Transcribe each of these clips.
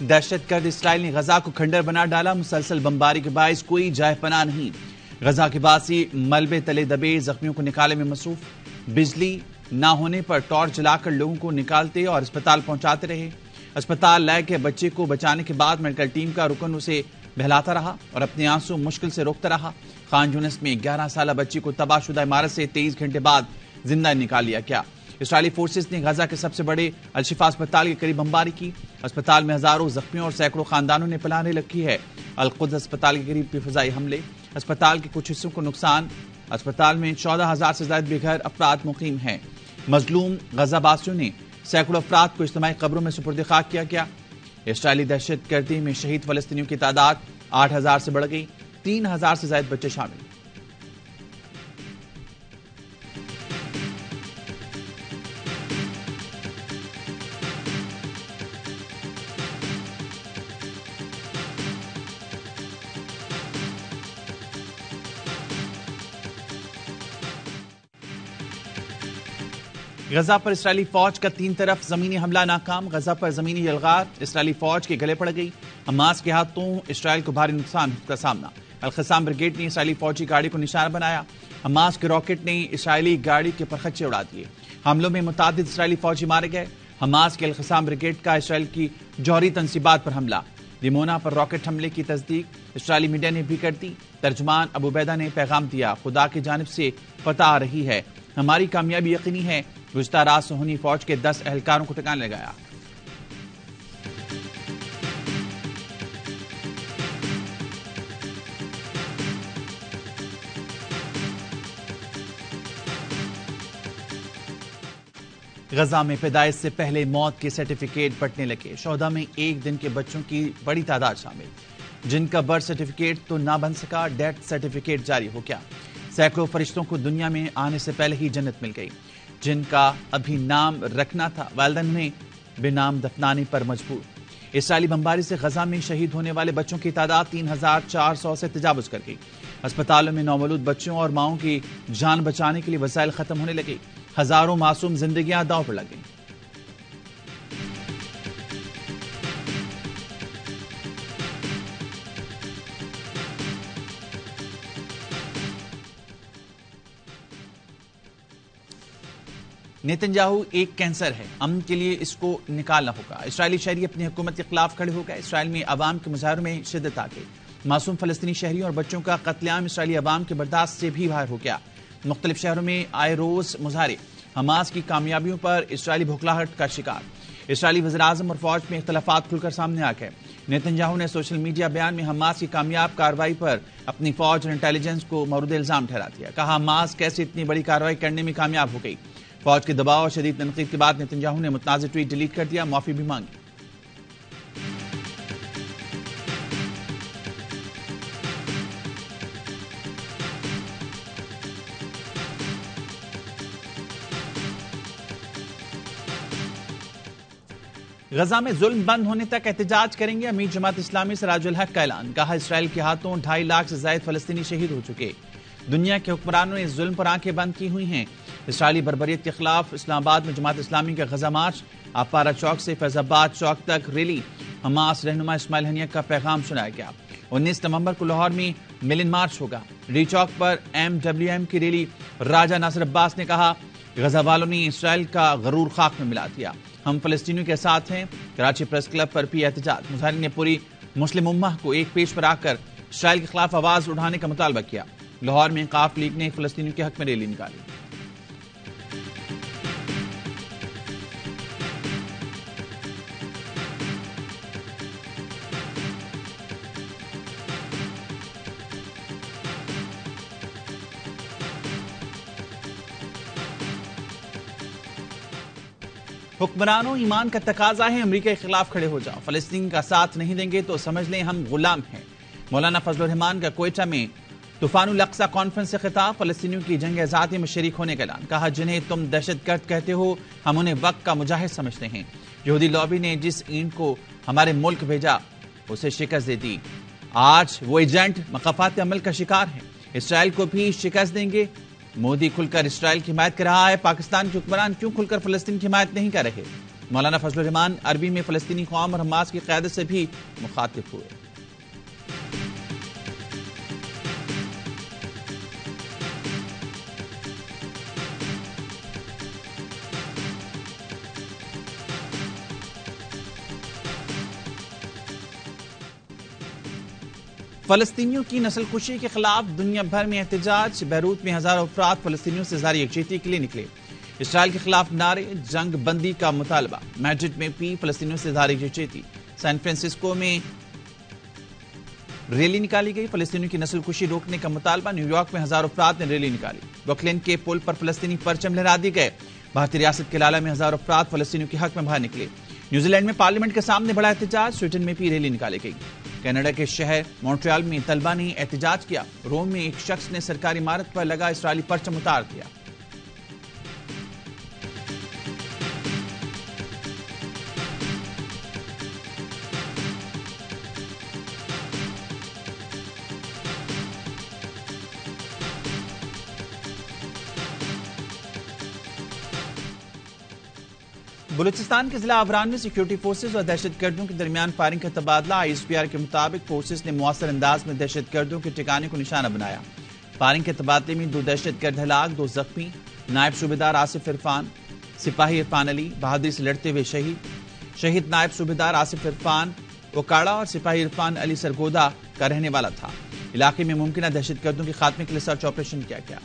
दहशतगर्द Israel ने गजा को खंडर बना डाला। मुसलसल बमबारी के बायस कोई जाए पनाह नहीं। गजा के बासी मलबे तले दबे जख्मियों को निकालने में मसरूफ। बिजली ना होने पर टॉर्च जलाकर लोगों को निकालते और अस्पताल पहुंचाते रहे। अस्पताल लाए के बच्चे को बचाने के बाद मेडिकल टीम का रुकन उसे बहलाता रहा और अपने आंसू मुश्किल से रोकता रहा। खान यूनिस में 11 साल बच्ची को तबाहशुदा इमारत से 23 घंटे बाद जिंदा निकाल लिया गया। इसराइली फोर्सेस ने गजा के सबसे बड़े अल-शिफा अस्पताल के करीब बमबारी की। अस्पताल में हजारों जख्मियों और सैकड़ों खानदानों ने पनाह रखी है। अल-कुद्स अस्पताल के करीब बेफजाई हमले, अस्पताल के कुछ हिस्सों को नुकसान। अस्पताल में 14,000 से ज्यादा बेघर अफराद मुकीम हैं। मजलूम गजाबासियों ने सैकड़ों अफराद को इज्तिमाई कब्रों में सुपुर्द खाक किया गया। इसराइली दहशतगर्दी में शहीद फलस्तीनियों की तादाद 8,000 से बढ़ गई। 3,000 से ज्यादा बच्चे शामिल। गजा पर इसराइली फौज का 3 तरफ जमीनी हमला नाकाम। गजा पर जमीनी यलगार इसराइली फौज के गले पड़ गई। हमास के हाथों इसराइल को भारी नुकसान का सामना। अल-क़स्साम ब्रिगेड ने इसराइली फौजी गाड़ी को निशाना बनाया। हमास के रॉकेट ने इसराइली गाड़ी के परखच्चे उड़ा दिए। हमलों में मुतादिद इसराइली फौजी मारे गए। हमास के अल-क़स्साम ब्रिगेड का इसराइल की जौहरी तंसीबात पर हमला। दिमोना पर रॉकेट हमले की तस्दीक इसराइली मीडिया ने भी कर दी। तर्जुमान अबू बैदा ने पैगाम दिया, खुदा की जानिब से फतह आ रही है, हमारी कामयाबी यकीनी है। गुज़श्ता रात सुहनी फौज के 10 एहलकारों को ठिकाने लगाया। गजा में पैदाइश से पहले मौत के सर्टिफिकेट बंटने लगे। शोहदा में एक दिन के बच्चों की बड़ी तादाद शामिल, जिनका बर्थ सर्टिफिकेट तो ना बन सका, डेथ सर्टिफिकेट जारी हो गया। सैकड़ों फरिश्तों को दुनिया में आने से पहले ही जन्नत मिल गई। जिनका अभी नाम रखना था, वालिदैन उन्हें बेनाम दफनाने पर मजबूर। इसराइली बमबारी से गजा में शहीद होने वाले बच्चों की तादाद 3,400 से तजावुज कर गई। अस्पतालों में नौमौलूद बच्चों और माओं की जान बचाने के लिए वसाइल खत्म होने लगे। हजारों मासूम जिंदगियां दांव पर लग गईं। नेतन्याहू एक कैंसर है, अमन के लिए इसको निकालना होगा। इसराइली शहरी अपनी हुकूमत के खिलाफ खड़े हो गए। इसराइल में अवाम के मुजाहरों में शिद्दत आ गई। मासूम फलस्तीनी शहरियों और बच्चों का कत्लेआम इसराइली अवाम के बर्दाश्त से भी बाहर हो गया। मुख्तलिफ शहरों में आए रोज मुजाहरे हमास की कामयाबियों पर इसराइली भुखलाहट का शिकार। इसराइली वज़ीर-ए-आज़म और फौज में इख्तलाफात खुलकर सामने आ गए। नेतन्याहू ने सोशल मीडिया बयान में हमास की कामयाब कार्रवाई पर अपनी फौज और इंटेलिजेंस को मौरूद इल्जाम ठहरा दिया। कहा, हमास कैसे इतनी बड़ी कार्रवाई करने में कामयाब हो गई। फौज के दबाव और शदीद तनकीद के बाद नेतन्याहू ने मुतनाज़िर ट्वीट डिलीट कर दिया, माफी भी मांगी। गजा में जुल्म बंद होने तक एहतजाज करेंगे। अमीर जमात इस्लामी सिराजुल हक का ऐलान। कहा, इसराइल के हाथों 2.5 लाख से ज्यादा फलस्तीनी शहीद हो चुके। दुनिया के हुक्मरानों ने इस जुल्म पर आंखें बंद की हुई हैं। इसराइली बर्बरियत के खिलाफ इस्लामाबाद में जमात इस्लामी का गजा मार्च। अपारा चौक से फैजाबाद चौक तक रैली। हमास रहनुमा इस्माइल हनिया का पैगाम सुनाया गया। 19 नवंबर को लाहौर में मिलन मार्च होगा। डी चौक पर MWM की रैली। राजा नासिर अब्बास ने कहा, गजा वालों ने इसराइल का गरूर खाक में मिला दिया, हम फलस्तीनियों के साथ हैं। कराची प्रेस क्लब पर भी एहतजाज। मुजाहिरीन ने पूरी मुस्लिम उम्मा को एक पेश पर आकर इसराइल के खिलाफ आवाज उठाने का मुतालबा किया। लाहौर में इंसाफ लीग ने फलस्तीनियों के हक में रैली निकाली। हुक्मरानों, ईमान का तकाजा है, अमेरिका के खिलाफ खड़े हो जाओ। फलस्तीन का साथ नहीं देंगे तो समझ लें हम गुलाम हैं। मौलाना फजलुर रहमान का कोयटा में तूफानुल अक्सा कॉन्फ्रेंस से खिताब। फलस्तीनियों की जंग आजादी में शरीक होने का ऐलान। कहा, जिन्हें तुम दहशतगर्द कहते हो, हम उन्हें वक्त का मुजाहिद समझते हैं। यहूदी लॉबी ने जिस ईंट को हमारे मुल्क भेजा उसे शिकस्त दे दी। आज वो एजेंट मकाफात अमल का शिकार है। इसराइल को भी शिकस्त देंगे। मोदी खुलकर इसराइल की हिमायत कर रहा है, पाकिस्तान के हुक्मरान क्यों खुलकर फलस्तीन की हिमायत नहीं कर रहे। मौलाना फजलुर रहमान अरबी में फलस्तीनी कौम और हमास की क़यादत से भी मुखातिब हुए। फलस्तीनियों की नस्लकुशी के खिलाफ दुनिया भर में एहतजाज। बैरूत में हजारों अफराद फलस्तीनियों से जारी यकजहती के लिए निकले। इसराइल के खिलाफ नारे, जंग बंदी का मुतालबा। मैड्रिड में भी फलस्तीनियों से जारी यकजहती। सैन फ्रांसिस्को में रैली निकाली गई। फलस्तीनियों की नस्लकुशी रोकने का मुतालबा। न्यूयॉर्क में हजारों अफराद ने रैली निकाली। ब्रुकलिन के पुल पर फलस्तीनी परचम लहरा दिए गए। भारतीय रियासत के लाला में हजारों अफराद फलस्तीनियों के हक में बाहर निकले। न्यूजीलैंड में पार्लियामेंट के सामने बड़ा एहतजाज। स्वीडन में भी रैली निकाली गई। कनाडा के शहर मॉन्ट्रियल में तलबा ने एहतजाज किया। रोम में एक शख्स ने सरकारी इमारत पर लगा इस्राएली परचम उतार दिया। बलूचिस्तान के जिला आबरान में सिक्योरिटी फोर्सेज और दहशतगर्दों के दरमियान फायरिंग का तबादला। ISPR के मुताबिक फोर्सेज ने मुअस्सर अंदाज में दहशतगर्दों के ठिकाने को निशाना बनाया। फायरिंग के तबादले में 2 दहशतगर्द हलाक, 2 जख्मी। नायब सूबेदार आसिफ इरफान, सिपाही इरफान अली बहादुरी से लड़ते हुए शहीद नायब सूबेदार आसिफ इरफान ओकाड़ा और सिपाही इरफान अली सरगोदा का रहने वाला था। इलाके में मुमकिन दहशतगर्दों के खात्मे के लिए सर्च ऑपरेशन किया गया।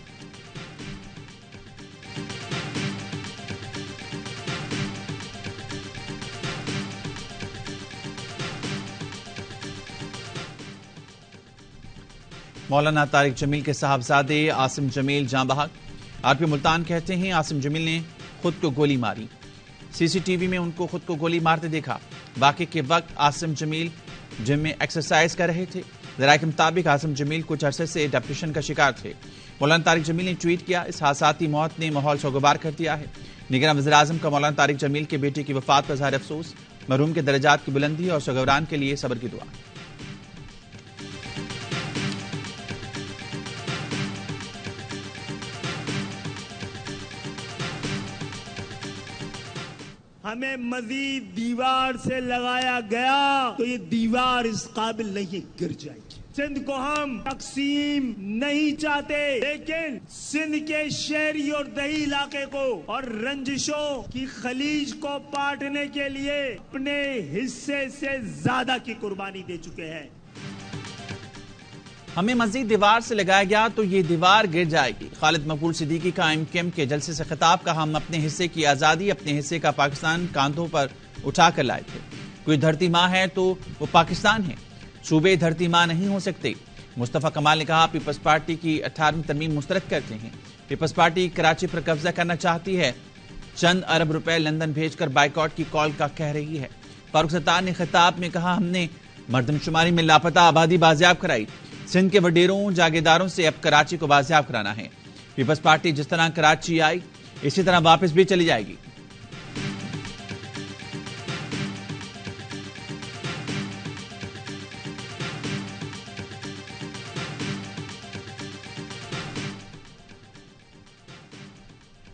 मौलाना तारिक जमील के साहबजादे आसिम जमील जां बहक। आरपी मुल्तान कहते हैं आसिम जमील ने खुद को गोली मारी। CCTV में उनको खुद को गोली मारते देखा। वाक़े के वक्त आसिम जमील जिम में एक्सरसाइज कर रहे थे। ज़राए के मुताबिक आसिम जमील कुछ अरसे से डिप्रेशन का शिकार थे। मौलाना तारिक जमील ने ट्वीट किया, इस हादसाती मौत ने माहौल शोगबार कर दिया है। निगरान वज़ीर-ए-आज़म का मौलाना तारिक जमील के बेटे की वफात पर ज़ाहिर अफसोस। मरहूम के दर्जात की बुलंदी और शोगबरान के लिए सब्र की दुआ। हमें मजीद दीवार से लगाया गया तो ये दीवार इस काबिल नहीं, गिर जाएगी। सिंध को हम तकसीम नहीं चाहते, लेकिन सिंध के शहरी और दही इलाके को और रंजिशों की खलीज को पाटने के लिए अपने हिस्से से ज्यादा की कुर्बानी दे चुके हैं। हमें मजीद दीवार से लगाया गया तो ये दीवार गिर जाएगी। खालिद मकबूल सिद्दीकी का IMKM के जलसे से खिताब का, हम अपने हिस्से की आज़ादी, अपने हिस्से का पाकिस्तान कांधों पर उठा कर लाए थे। कोई धरती माँ है तो वो पाकिस्तान है, सूबे धरती माँ नहीं हो सकते। मुस्तफ़ा कमाल ने कहा, पीपल्स पार्टी की 18वीं तरमीम मुस्तरद करते हैं। पीपल्स पार्टी कराची पर कब्जा करना चाहती है। चंद अरब रुपए लंदन भेजकर बाइकआउट की कॉल का कह रही है। फारूक सत्तार ने खिताब में कहा, हमने मरदमशुमारी में लापता आबादी बाजियाब कराई। सिंध के वडेरों जागीरदारों से अब कराची को बाजियाब कराना है। पीपल्स पार्टी जिस तरह कराची आई इसी तरह वापस भी चली जाएगी।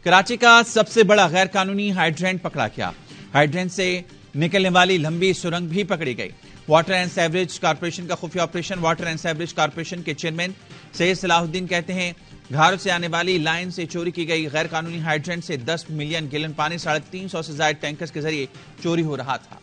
कराची का सबसे बड़ा गैर कानूनी हाइड्रेंट पकड़ा गया। हाइड्रेंट से निकलने वाली लंबी सुरंग भी पकड़ी गई। वाटर एंड सेवरेज कॉर्पोरेशन का खुफिया operation. Water and sewerage corporation के चेयरमैन सैयद सलाहुद्दीन कहते हैं, घारों से आने वाली लाइन से चोरी की गई गैर कानूनी हाइड्रेंट से 10 मिलियन गैलन पानी 350 से ज्यादा टैंकर्स के जरिए चोरी हो रहा था।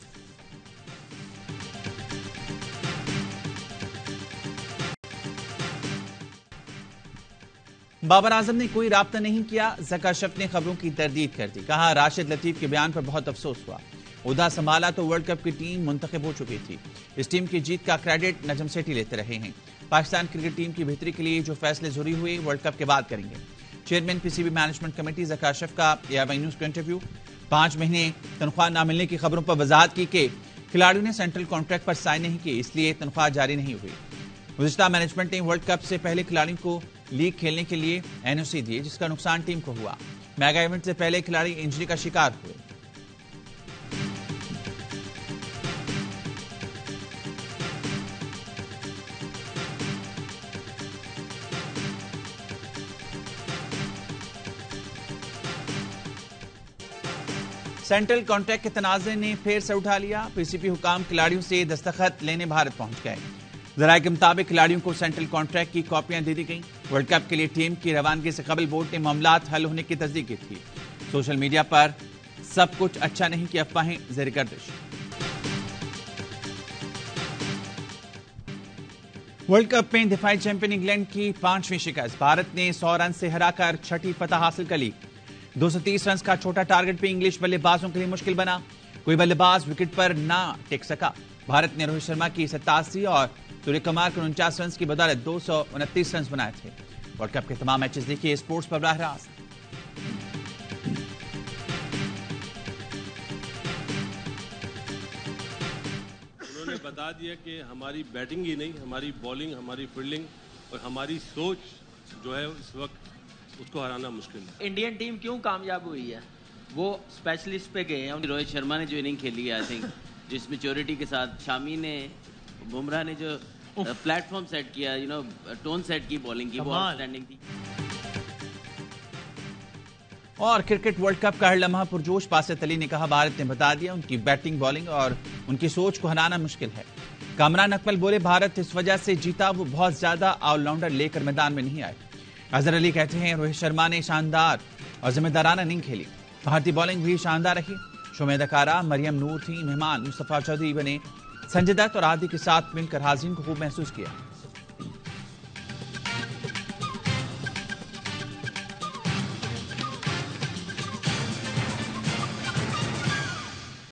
बाबर आजम ने कोई राब्ता नहीं किया। ज़का शफ ने खबरों की तरदीद कर दी। कहा, राशिद लतीफ के बयान पर बहुत अफसोस हुआ। उदा संभाला तो वर्ल्ड कप की टीम मुंतखब हो चुकी थी। इस टीम की जीत का क्रेडिट नजम सेठी लेते रहे हैं। पाकिस्तान क्रिकेट टीम की बेहतरी के लिए जो फैसले जरूरी हुए वर्ल्ड कप के बाद करेंगे। Chairman PCB management committee Zaka Ashraf का AIY न्यूज को इंटरव्यू। 5 महीने तनख्वाह न मिलने की खबरों पर वजाहत की कि खिलाड़ियों ने सेंट्रल कॉन्ट्रैक्ट पर साइन नहीं किए, इसलिए तनख्वाह जारी नहीं हुई। गुज़िश्ता मैनेजमेंट ने वर्ल्ड कप से पहले खिलाड़ियों को लीग खेलने के लिए NOC दिए, जिसका नुकसान टीम को हुआ। मेगा इवेंट से पहले खिलाड़ी इंजरी का शिकार हुए। सेंट्रल कॉन्ट्रैक्ट के तनाज़े ने फिर से उठा लिया। पीसीबी हुकाम खिलाड़ियों से दस्तखत लेने भारत पहुंच गए। जराये के मुताबिक खिलाड़ियों को सेंट्रल कॉन्ट्रैक्ट की कॉपियां दे दी गई। वर्ल्ड कप के लिए टीम की रवानगी से कबल बोर्ड ने मामलात हल होने की तस्दीक की थी। सोशल मीडिया पर सब कुछ अच्छा नहीं की अफवाहें ज़ेर गर्दिश। वर्ल्ड कप में दिफाई चैंपियन इंग्लैंड की 5वीं शिकस्त। भारत ने 100 रन से हराकर छठी फतह हासिल कर ली। 230 रन का छोटा टारगेट भी इंग्लिश बल्लेबाजों के लिए मुश्किल बना। कोई बल्लेबाज विकेट पर ना टिक सका। भारत ने रोहित शर्मा की 87 और सूर्य कुमार के 49 रन की बदौलत 229 रन बनाए थे। वर्ल्ड कप के तमाम मैचेस देखिए स्पोर्ट्स पर बराह रास्त। उन्होंने बता दिया कि हमारी बैटिंग ही नहीं, हमारी बॉलिंग, हमारी फील्डिंग और हमारी सोच जो है इस वक्त उसको हराना मुश्किल है। इंडियन टीम क्यों कामयाब हुई है? वो स्पेशलिस्ट पे गए हैं। रोहित शर्मा ने जो इनिंग खेली है, आई थिंक जिस मैच्योरिटी के साथ शामी ने, बुमराह ने जो प्लेटफॉर्म सेट किया, टोन सेट की बॉलिंग की, वो आउटस्टैंडिंग थी। और क्रिकेट वर्ल्ड कप का हर लम्हा पुरजोश। बासित अली ने कहा, भारत ने बता दिया उनकी बैटिंग, बॉलिंग और उनकी सोच को हराना मुश्किल है। कामरान अकमल बोले, भारत इस वजह से जीता, वो बहुत ज्यादा ऑलराउंडर लेकर मैदान में नहीं आए। अजहर अली कहते हैं, रोहित शर्मा ने शानदार और जिम्मेदाराना इनिंग खेली। भारतीय बॉलिंग भी शानदार रही। शो में अदाकारा मरियम नूर थी। मेहमान मुस्तफा चौधरी बने। संजय दत्त और आदि के साथ मिलकर हाज़रीन को खूब महसूस किया।